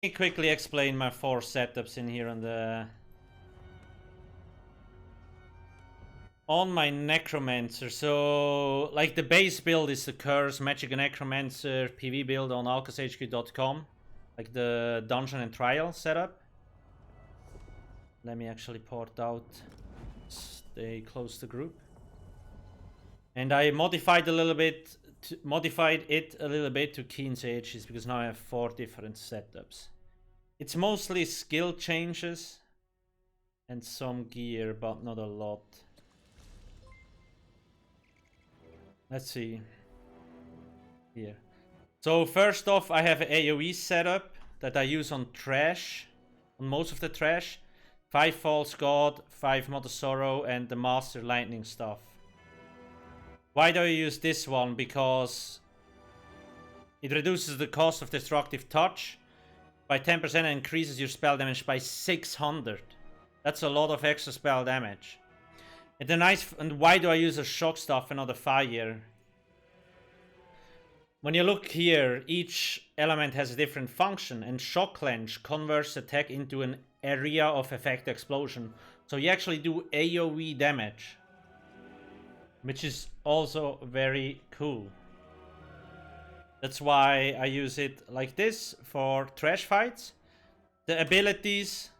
Let me quickly explain my 4 setups in here on my Necromancer. So, like, the base build is the Curse Magicka Necromancer PV build on alcasthq.com. Like the Dungeon and Trial setup. Let me actually port out. Stay close to group. And I modified it a little bit to kyne'es Aegis, because now I have 4 different setups. It's mostly skill changes and some gear, but not a lot. Let's see. Here. So first off, I have an AoE setup that I use on trash, on most of the trash. 5 False God, 5 Mother Sorrow, and the Master Lightning stuff. Why do I use this one? Because it reduces the cost of Destructive Touch by 10% and increases your spell damage by 600. That's a lot of extra spell damage. And why do I use a Shock Staff and not a Fire? When you look here, each element has a different function, and Shock Clench converts attack into an area of effect explosion. So you actually do AoE damage, which is also very cool. That's why I use it like this for trash fights. The abilities,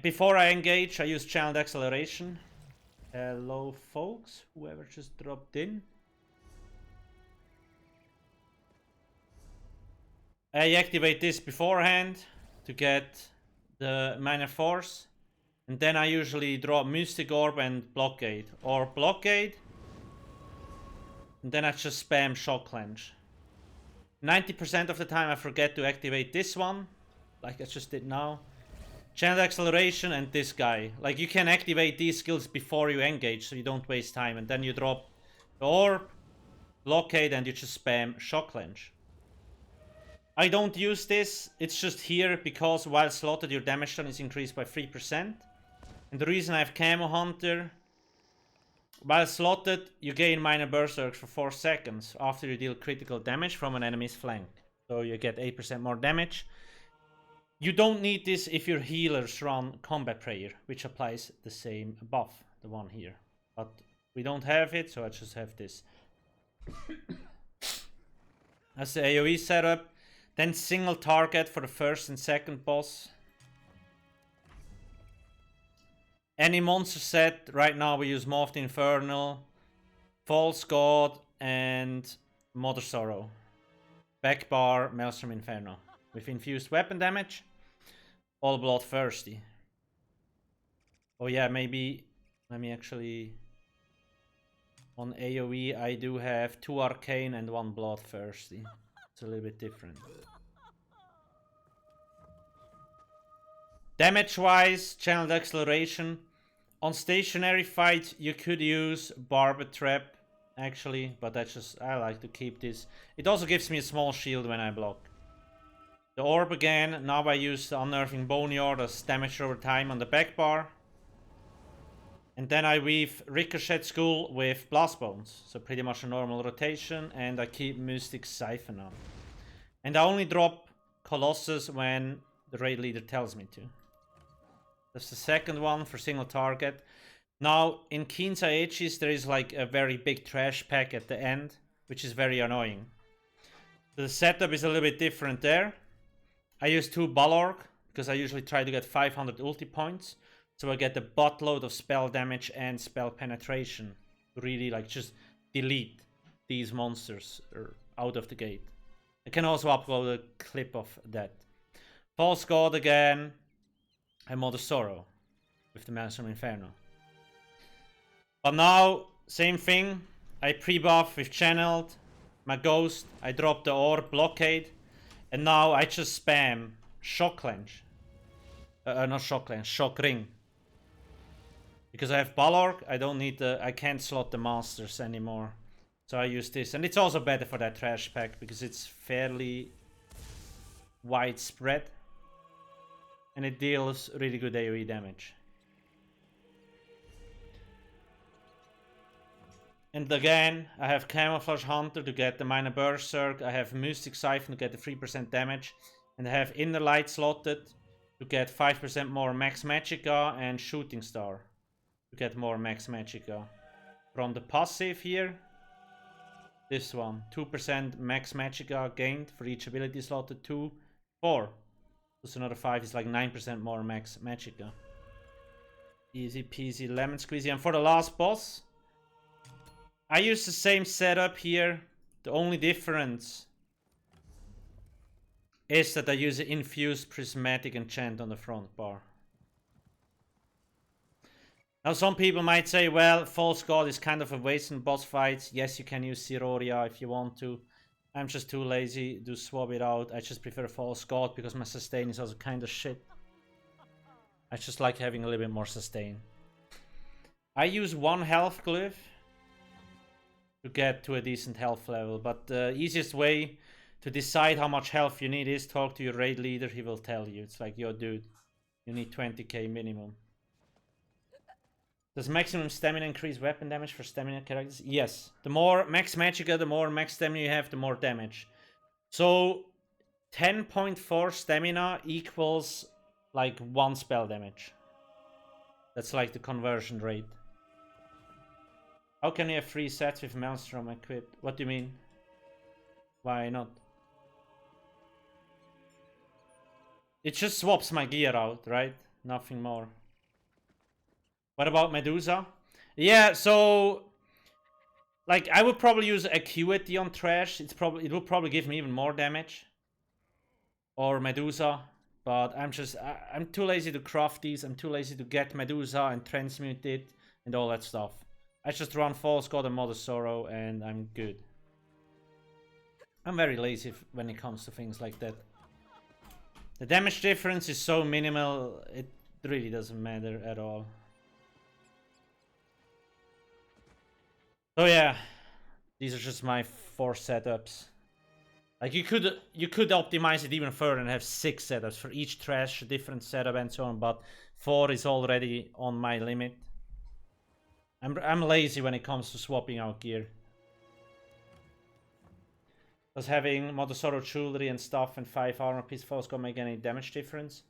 before I engage, I use Channeled Acceleration. Hello folks, whoever just dropped in. I activate this beforehand to get the Minor Force. And then I usually draw Mystic Orb and Blockade. Or Blockade. And then I just spam Shock Clench. 90% of the time I forget to activate this one. Like I just did now. Channel Acceleration and this guy. Like you can activate these skills before you engage, so you don't waste time. And then you drop the Orb, Blockade, and you just spam Shock Clench. I don't use this, it's just here because while slotted your damage done is increased by 3%. And the reason I have Camo Hunter, while slotted you gain Minor Berserks for 4 seconds after you deal critical damage from an enemy's flank. So you get 8% more damage. You don't need this if your healers run Combat Prayer, which applies the same buff, the one here. But we don't have it, so I just have this. That's the AoE setup. Then single target for the first and second boss. Any monster set, right now we use Moth the Infernal, False God, and Mother Sorrow. Backbar, Maelstrom Inferno. With infused weapon damage. All bloodthirsty. Oh yeah, maybe, let me actually... On AoE I do have 2 Arcane and 1 bloodthirsty. It's a little bit different. Damage wise, Channeled Acceleration. On stationary fights you could use Barbed Trap actually, but I like to keep this. It also gives me a small shield when I block. The Orb again, now I use the Unnerving Boneyard as damage over time on the back bar. And then I weave Ricochet Skull with Blast Bones, so pretty much a normal rotation, and I keep Mystic Siphon on. And I only drop Colossus when the raid leader tells me to. That's the second one for single target. Now, in kyne'es Aegis, there is like a very big trash pack at the end, which is very annoying. The setup is a little bit different there. I use 2 Balorg, because I usually try to get 500 ulti points. So I get a buttload of spell damage and spell penetration. Really, like, just delete these monsters out of the gate. I can also upload a clip of that. False God again. And Mother Sorrow with the Maelstrom Inferno. But now, same thing. I pre-buff with Channeled, my Ghost. I drop the Orb, Blockade. And now I just spam Shock Clench. Not Shock Clench, Shock Ring. Because I have Balorg, I can't slot the Masters anymore. So I use this. And it's also better for that trash pack because it's fairly widespread. And it deals really good AoE damage. And again, I have Camouflage Hunter to get the Minor Berserk. I have Mystic Siphon to get the 3% damage. And I have Inner Light slotted to get 5% more Max Magicka and Shooting Star to get more Max Magicka. From the passive here, this one, 2% Max Magicka gained for each ability slotted, 2, 4. Plus another 5 is like 9% more Max Magicka. Easy peasy lemon squeezy. And for the last boss, I use the same setup here. The only difference is that I use an infused prismatic enchant on the front bar. Now some people might say, well, False God is kind of a waste in boss fights. Yes, you can use Siroria if you want to. I'm just too lazy to swap it out. I just prefer False God because my sustain is also kind of shit. I just like having a little bit more sustain. I use 1 health glyph to get to a decent health level, but the easiest way to decide how much health you need is talk to your raid leader. He will tell you. It's like, yo dude, you need 20k minimum. Does maximum stamina increase weapon damage for stamina characters? Yes. The more max magicka, the more max stamina you have, the more damage. So 10.4 stamina equals like 1 spell damage. That's like the conversion rate. How can you have 3 sets with Maelstrom equipped? What do you mean? Why not? It just swaps my gear out, right? Nothing more. What about Medusa? Yeah, so like I would probably use Acuity on Trash. It will probably give me even more damage. Or Medusa, but I'm too lazy to craft these. I'm too lazy to get Medusa and transmute it and all that stuff. I just run False God and Mother Sorrow and I'm good. I'm very lazy when it comes to things like that. The damage difference is so minimal, it really doesn't matter at all. So yeah, these are just my 4 setups. Like you could optimize it even further and have 6 setups for each trash, a different setup and so on, but 4 is already on my limit. I'm lazy when it comes to swapping out gear. Does having Mother Sorrow jewelry and stuff and 5 armor piece False God make any damage difference?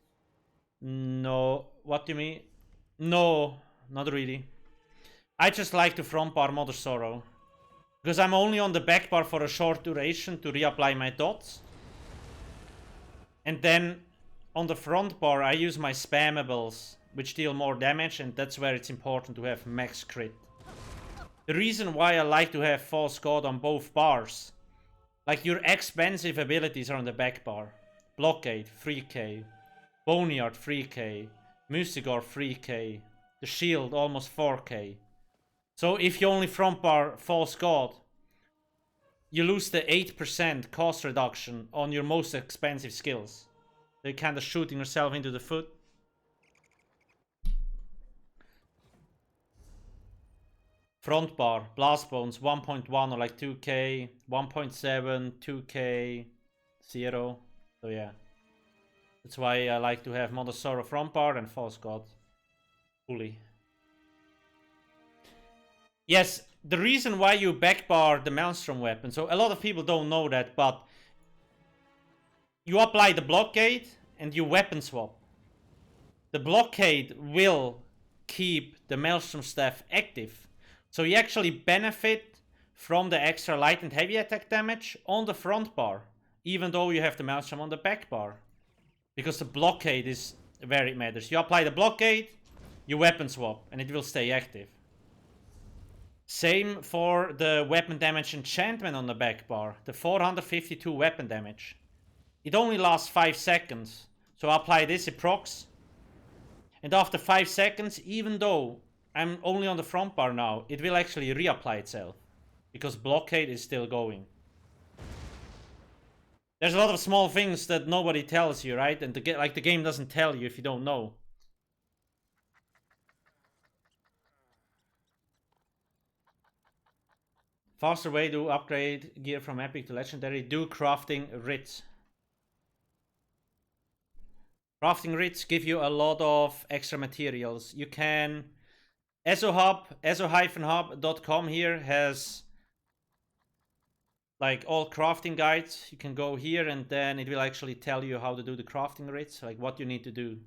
No. What do you mean? No, not really. I just like to front bar Mother Sorrow. Because I'm only on the back bar for a short duration to reapply my dots. And then on the front bar I use my spammables, which deal more damage, and that's where it's important to have max crit. The reason why I like to have False God on both bars, like your expensive abilities are on the back bar. Blockade, 3k. Boneyard, 3k. Mustigore, 3k. The shield, almost 4k. So if you only front bar False God, you lose the 8% cost reduction on your most expensive skills. So you're kind of shooting yourself into the foot. Front bar, Blast Bones, 1.1 or like 2k, 1.7, 2k, 0. So yeah. That's why I like to have Mother Sorrow front bar and False God fully. Yes, the reason why you backbar the Maelstrom weapon, so a lot of people don't know that, but you apply the blockade and you weapon swap. The blockade will keep the Maelstrom staff active. So you actually benefit from the extra light and heavy attack damage on the front bar, even though you have the Maelstrom on the back bar. Because the blockade is where it matters. You apply the blockade, you weapon swap, and it will stay active. Same for the weapon damage enchantment on the back bar. The 452 weapon damage. It only lasts 5 seconds. So I apply this, it procs. And after 5 seconds, even though I'm only on the front bar now, it will actually reapply itself. Because blockade is still going. There's a lot of small things that nobody tells you, right? And the game doesn't tell you if you don't know. Faster way to upgrade gear from epic to legendary. Do crafting writs. Crafting writs give you a lot of extra materials. You can... ESO Hub, ESO-hub.com here has like all crafting guides, you can go here and then it will actually tell you how to do the crafting rates, like what you need to do.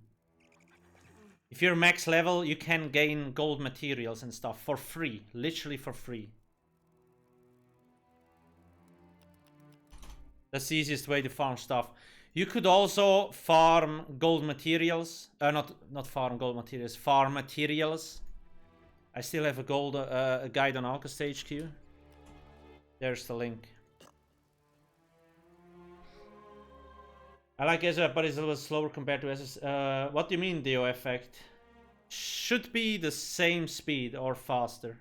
If you're max level, you can gain gold materials and stuff for free, literally for free. That's the easiest way to farm stuff. You could also farm gold materials. Not farm gold materials, farm materials. I still have a gold a guide on alcasthq. There's the link. I like ESO, but it's a little slower compared to ESO. What do you mean, DO effect? Should be the same speed or faster.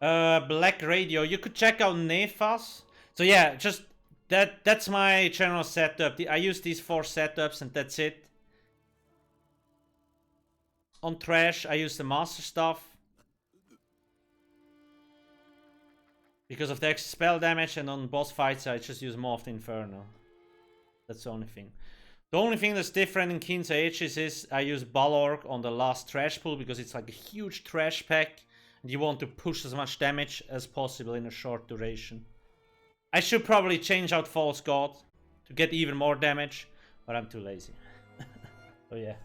Black Radio. You could check out Nefas. So yeah, just that's my general setup. I use these 4 setups and that's it. On Trash, I use the master stuff because of the extra spell damage, and on boss fights I just use more of the Inferno. That's the only thing. The only thing that's different in kyne'es Aegis is I use Balorg on the last trash pool because it's like a huge trash pack and you want to push as much damage as possible in a short duration. I should probably change out False God to get even more damage, but I'm too lazy. So yeah.